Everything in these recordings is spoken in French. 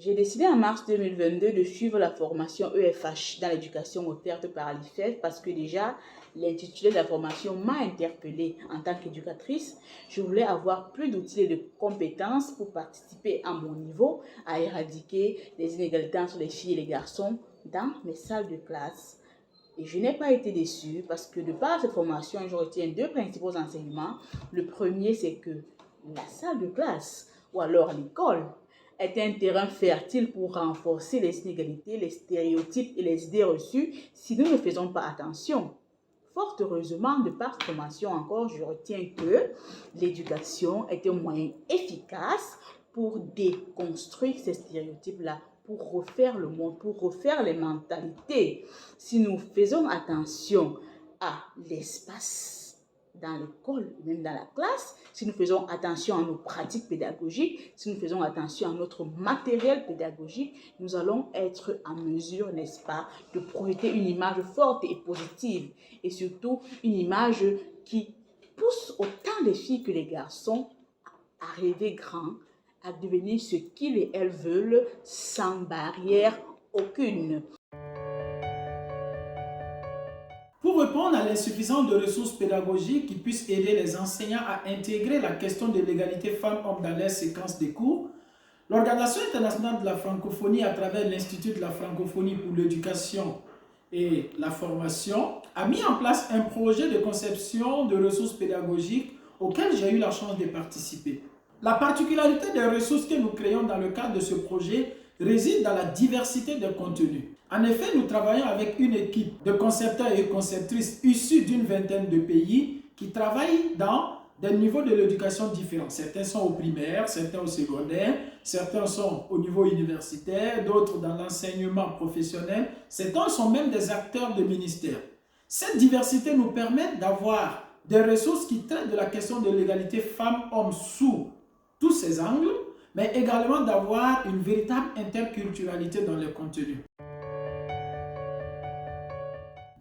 J'ai décidé en mars 2022 de suivre la formation EFH dans l'éducation offerte par l'IFEF parce que déjà, l'intitulé de la formation m'a interpellée en tant qu'éducatrice. Je voulais avoir plus d'outils et de compétences pour participer à mon niveau à éradiquer les inégalités entre les filles et les garçons dans mes salles de classe. Et je n'ai pas été déçue parce que de par cette formation, je retiens deux principaux enseignements. Le premier, c'est que la salle de classe ou alors l'école est un terrain fertile pour renforcer les inégalités, les stéréotypes et les idées reçues si nous ne faisons pas attention. Fort heureusement, de par cette formation encore, je retiens que l'éducation est un moyen efficace pour déconstruire ces stéréotypes-là, pour refaire le monde, pour refaire les mentalités. Si nous faisons attention à l'espace dans l'école, même dans la classe, si nous faisons attention à nos pratiques pédagogiques, si nous faisons attention à notre matériel pédagogique, nous allons être en mesure, n'est-ce pas, de projeter une image forte et positive et surtout une image qui pousse autant les filles que les garçons à rêver grand, à devenir ce qu'ils et elles veulent sans barrière aucune. Pour répondre à l'insuffisance de ressources pédagogiques qui puissent aider les enseignants à intégrer la question de l'égalité femmes-hommes dans leurs séquences de cours, l'Organisation internationale de la francophonie, à travers l'Institut de la francophonie pour l'éducation et la formation, a mis en place un projet de conception de ressources pédagogiques auquel j'ai eu la chance de participer. La particularité des ressources que nous créons dans le cadre de ce projet réside dans la diversité des contenus. En effet, nous travaillons avec une équipe de concepteurs et conceptrices issus d'une vingtaine de pays qui travaillent dans des niveaux de l'éducation différents. Certains sont au primaire, certains au secondaire, certains sont au niveau universitaire, d'autres dans l'enseignement professionnel, certains sont même des acteurs de ministère. Cette diversité nous permet d'avoir des ressources qui traitent de la question de l'égalité femmes-hommes sous tous ces angles, mais également d'avoir une véritable interculturalité dans les contenus.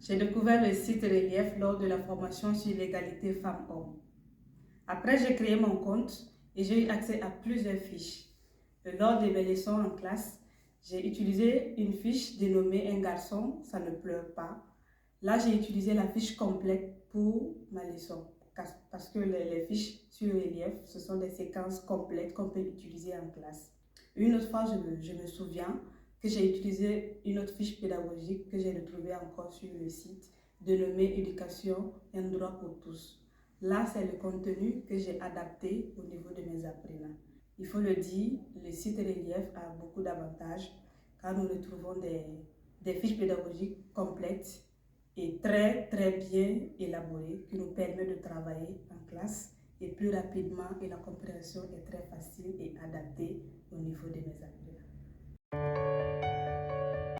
J'ai découvert le site Relief lors de la formation sur l'égalité femmes-hommes. Après, j'ai créé mon compte et j'ai eu accès à plusieurs fiches. Lors de mes leçons en classe, j'ai utilisé une fiche dénommée « Un garçon, ça ne pleure pas ». Là, j'ai utilisé la fiche complète pour ma leçon parce que les fiches sur Relief, ce sont des séquences complètes qu'on peut utiliser en classe. Une autre fois, je me souviens que j'ai utilisé une autre fiche pédagogique que j'ai retrouvée encore sur le site, dénommée « Éducation, un droit pour tous ». Là, c'est le contenu que j'ai adapté au niveau de mes apprenants. Il faut le dire, le site Relief a beaucoup d'avantages car nous retrouvons des fiches pédagogiques complètes et très bien élaborées qui nous permettent de travailler en classe et plus rapidement et la compréhension est très facile et adaptée au niveau de mes apprenants.